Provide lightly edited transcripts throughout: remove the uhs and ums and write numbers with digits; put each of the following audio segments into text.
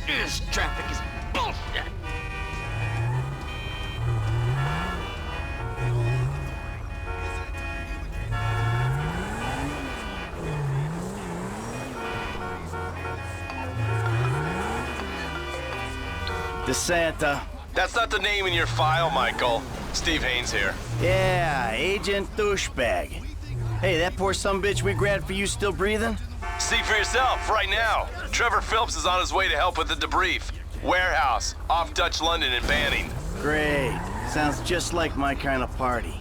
This traffic is bullshit. DeSanta. That's not the name in your file, Michael. Steve Haynes here. Yeah, Agent Douchebag. Hey, that poor sumbitch we grabbed for you still breathing? See for yourself, right now. Trevor Phillips is on his way to help with the debrief. Warehouse, off Dutch London and Banning. Great. Sounds just like my kind of party.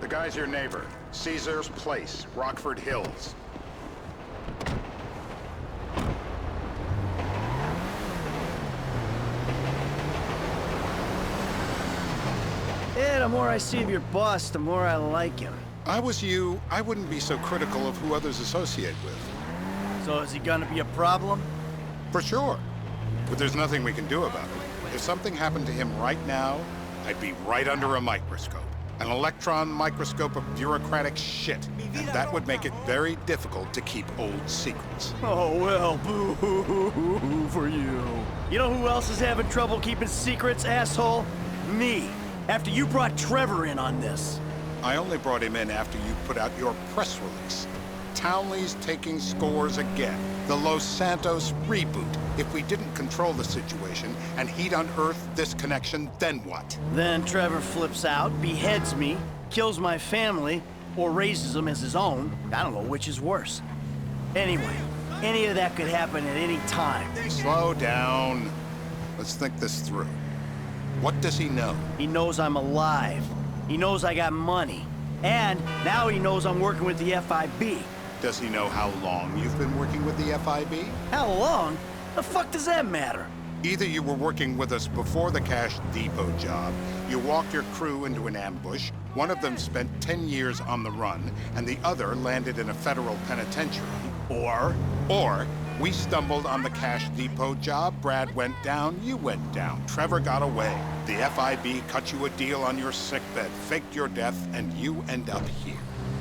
The guy's your neighbor. Caesar's Place, Rockford Hills. Yeah, the more I see of your boss, the more I like him. I was you, I wouldn't be so critical of who others associate with. So is he gonna be a problem? For sure. But there's nothing we can do about it. If something happened to him right now, I'd be right under a microscope. An electron microscope of bureaucratic shit. And that would make it very difficult to keep old secrets. Oh, well, boo-hoo-hoo-hoo for you. You know who else is having trouble keeping secrets, asshole? Me. After you brought Trevor in on this. I only brought him in after you put out your press release. Townley's taking scores again. The Los Santos reboot. If we didn't control the situation and he'd unearthed this connection, then what? Then Trevor flips out, beheads me, kills my family, or raises them as his own. I don't know which is worse. Anyway, any of that could happen at any time. Slow down. Let's think this through. What does he know? He knows I'm alive. He knows I got money. And now he knows I'm working with the FIB. Does he know how long you've been working with the FIB? How long? The fuck does that matter? Either you were working with us before the Cash Depot job, you walked your crew into an ambush, one of them spent 10 years on the run, and the other landed in a federal penitentiary. Or we stumbled on the Cash Depot job, Brad went down, you went down, Trevor got away. The FIB cut you a deal on your sickbed, faked your death, and you end up here.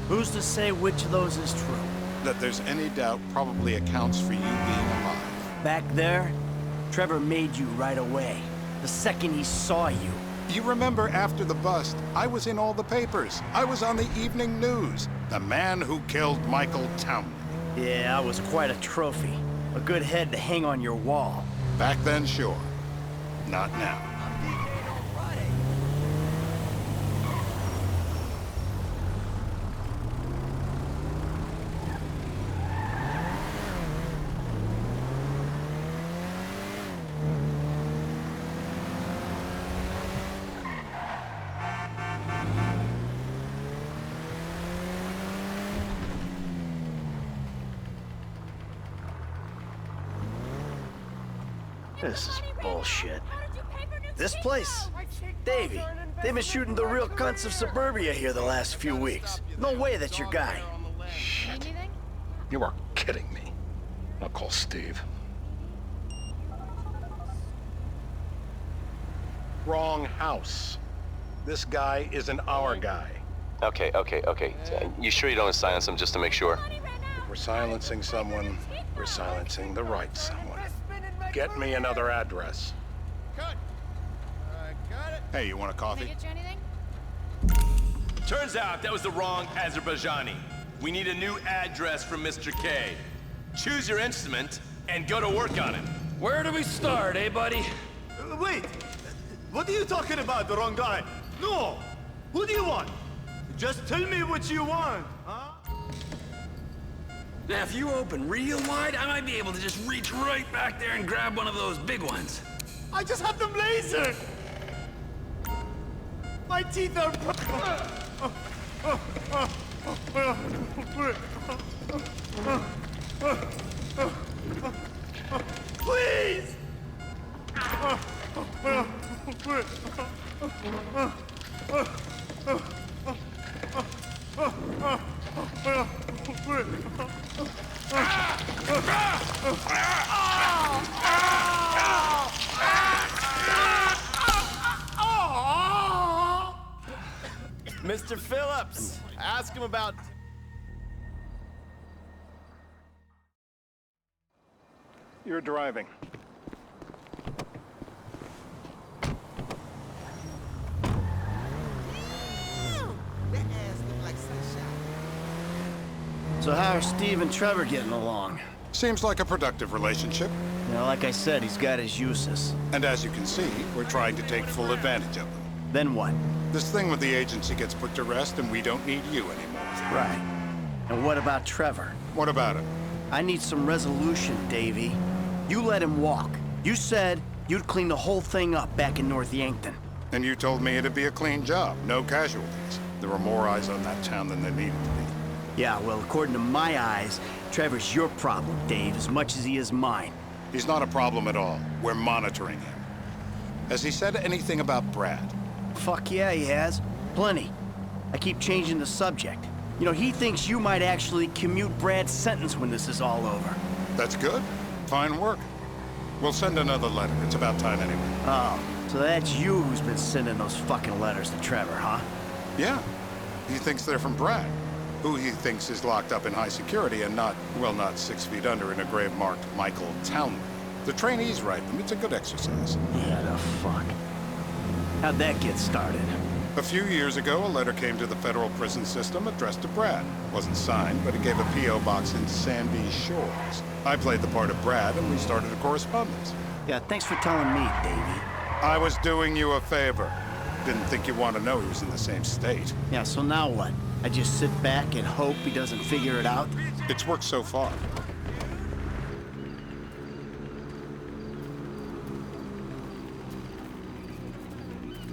Who's to say which of those is true? That there's any doubt probably accounts for you being alive. Back there, Trevor made you right away. The second he saw you. You remember after the bust, I was in all the papers. I was on the evening news. The man who killed Michael Townley. Yeah, I was quite a trophy. A good head to hang on your wall. Back then, sure. Not now. This is bullshit. This place? Davey, they've been shooting the real cunts of suburbia here the last few weeks. No way that's your guy. Shit. You are kidding me. I'll call Steve. Wrong house. This guy isn't our guy. Okay. You sure you don't silence him just to make sure? If we're silencing someone, we're silencing the right someone. Get me another address. Hey, you want a coffee? Turns out that was the wrong Azerbaijani. We need a new address from Mr. K. Choose your instrument and go to work on it. Where do we start, eh, buddy? Wait! What are you talking about, the wrong guy? No! Who do you want? Just tell me what you want, huh? Now, if you open real wide, I might be able to just reach right back there and grab one of those big ones. I just have them lasered! My teeth are... Please! Mr. Phillips, ask him about... You're driving. So how are Steve and Trevor getting along? Seems like a productive relationship. You know, like I said, he's got his uses. And as you can see, we're trying to take full advantage of them. Then what? This thing with the agency gets put to rest and we don't need you anymore. Right. And what about Trevor? What about it? I need some resolution, Davy. You let him walk. You said you'd clean the whole thing up back in North Yankton. And you told me it'd be a clean job, no casualties. There were more eyes on that town than there needed to be. Yeah, well, according to my eyes, Trevor's your problem, Dave, as much as he is mine. He's not a problem at all. We're monitoring him. Has he said anything about Brad? Fuck yeah, he has. Plenty. I keep changing the subject. You know, he thinks you might actually commute Brad's sentence when this is all over. That's good. Fine work. We'll send another letter. It's about time anyway. Oh, so that's you who's been sending those fucking letters to Trevor, huh? Yeah. He thinks they're from Brad, who he thinks is locked up in high security and not 6 feet under in a grave marked Michael Townley. The trainees write them. It's a good exercise. Yeah, the fuck. How'd that get started? A few years ago, a letter came to the federal prison system addressed to Brad. Wasn't signed, but it gave a P.O. box in Sandy Shores. I played the part of Brad, and we started a correspondence. Yeah, thanks for telling me, Davey. I was doing you a favor. Didn't think you'd want to know he was in the same state. Yeah, so now what? I just sit back and hope he doesn't figure it out? It's worked so far.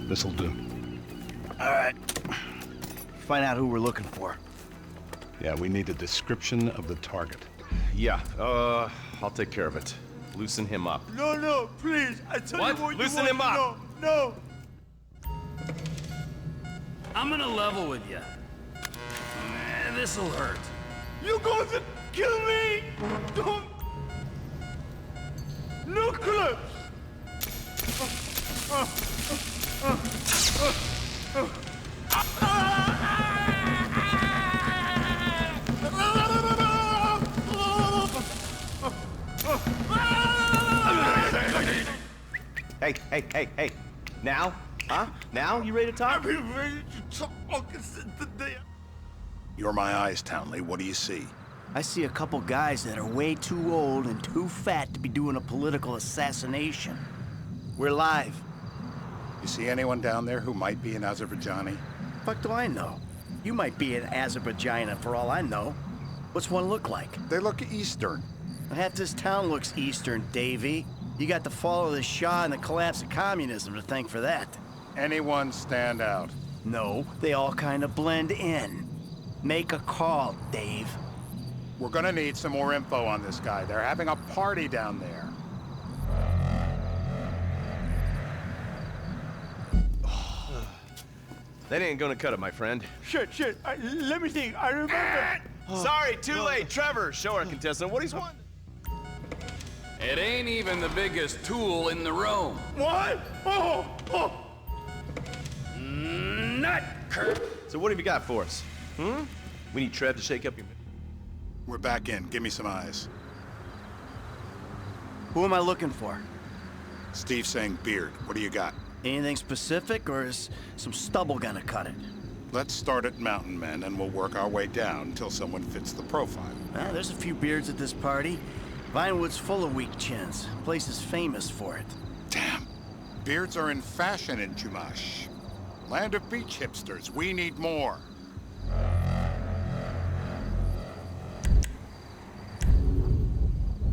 This'll do. All right. Find out who we're looking for. Yeah, we need a description of the target. Yeah, I'll take care of it. Loosen him up. No, please. I tell What? you what Loosen you him want. up. No. I'm gonna level with you. This'll hurt. You're going to kill me. Don't. No clubs. Hey. Now? Huh? Now? You ready to talk? I've been ready to talk since the day. You're my eyes, Townley. What do you see? I see a couple guys that are way too old and too fat to be doing a political assassination. We're live. You see anyone down there who might be an Azerbaijani? Fuck do I know? You might be an Azerbaijan for all I know. What's one look like? They look Eastern. Half this town looks Eastern, Davy. You got the fall of the Shah and the collapse of communism to thank for that. Anyone stand out? No, they all kind of blend in. Make a call, Dave. We're gonna need some more info on this guy. They're having a party down there. That ain't gonna cut it, my friend. Shit. Let me think. I remember. Sorry, too late. Trevor, show our contestant what he's won. It ain't even the biggest tool in the room. What? Oh. Nut, Kurt. So what have you got for us? We need Trev to shake up your... We're back in. Give me some eyes. Who am I looking for? Steve's saying beard. What do you got? Anything specific, or is some stubble gonna cut it? Let's start at Mountain Men, and we'll work our way down until someone fits the profile. There's a few beards at this party. Vinewood's full of weak chins. Place is famous for it. Damn. Beards are in fashion in Chumash. Land of beach hipsters. We need more.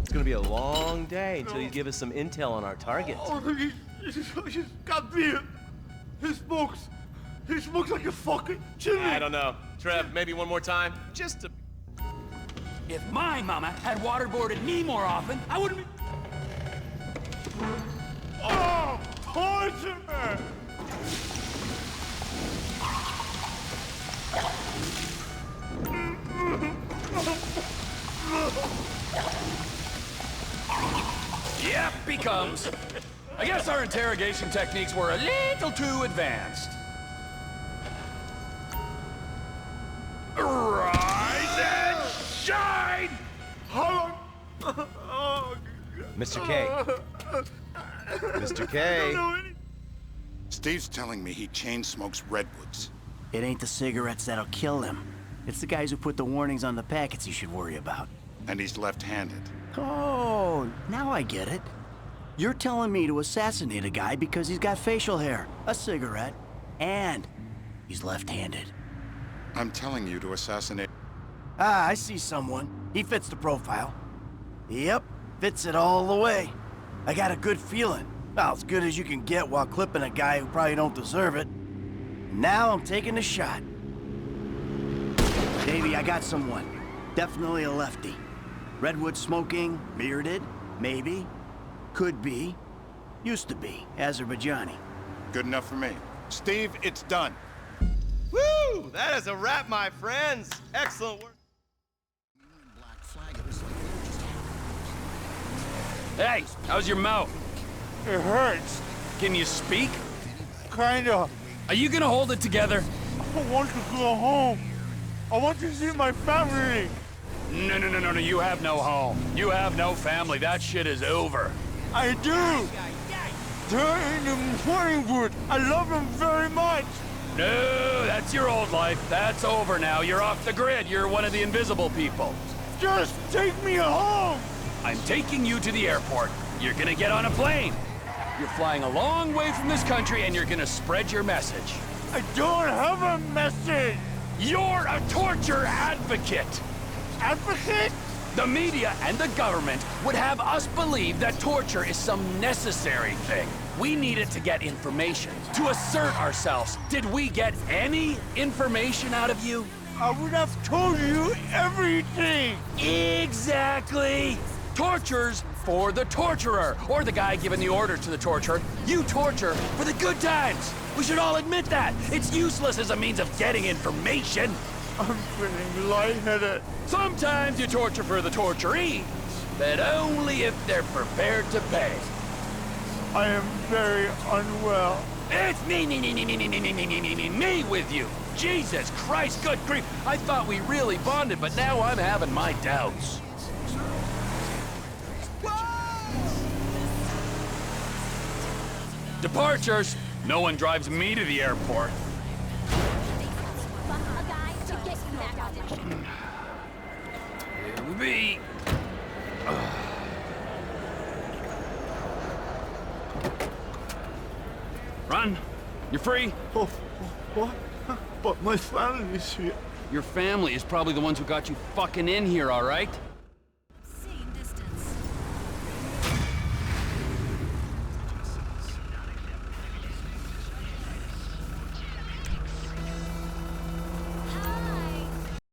It's gonna be a long day until you give us some intel on our target. He's got beer. He smokes. He smokes like a fucking chimney. I don't know. Trev, maybe one more time? Just to... If my mama had waterboarded me more often, I wouldn't be... Oh, torture! Yep, he comes. I guess our interrogation techniques were a little too advanced. Rise and shine! How long? Oh, Mr. K. Mr. K. Steve's telling me he chain smokes redwoods. It ain't the cigarettes that'll kill him. It's the guys who put the warnings on the packets you should worry about. And he's left-handed. Oh, now I get it. You're telling me to assassinate a guy because he's got facial hair, a cigarette, and he's left-handed. I'm telling you to assassinate... Ah, I see someone. He fits the profile. Yep, fits it all the way. I got a good feeling. Well, as good as you can get while clipping a guy who probably don't deserve it. Now I'm taking the shot. Davey, I got someone. Definitely a lefty. Redwood smoking, bearded, maybe. Could be. Used to be. Azerbaijani. Good enough for me. Steve, it's done. Woo! That is a wrap, my friends. Excellent work. Hey, how's your mouth? It hurts. Can you speak? Kinda. Are you gonna hold it together? I want to go home. I want to see my family. No, you have no home. You have no family. That shit is over. I do. They're in the morning wood. I love them very much. No, that's your old life. That's over now. You're off the grid. You're one of the invisible people. Just take me home. I'm taking you to the airport. You're gonna get on a plane. You're flying a long way from this country and you're gonna spread your message. I don't have a message. You're a torture advocate. Advocate? The media and the government would have us believe that torture is some necessary thing. We need it to get information, to assert ourselves. Did we get any information out of you? I would have told you everything. Exactly. Torture's for the torturer, or the guy giving the order to the torturer. You torture for the good times. We should all admit that. It's useless as a means of getting information. I'm feeling lightheaded. Sometimes you torture for the torturee, but only if they're prepared to pay. I am very unwell. It's me with you. Jesus Christ, good grief. I thought we really bonded, but now I'm having my doubts. Departures. No one drives me to the airport. It'll be... Run. You're free. Oh, what? But my family is here. Your family is probably the ones who got you fucking in here, all right?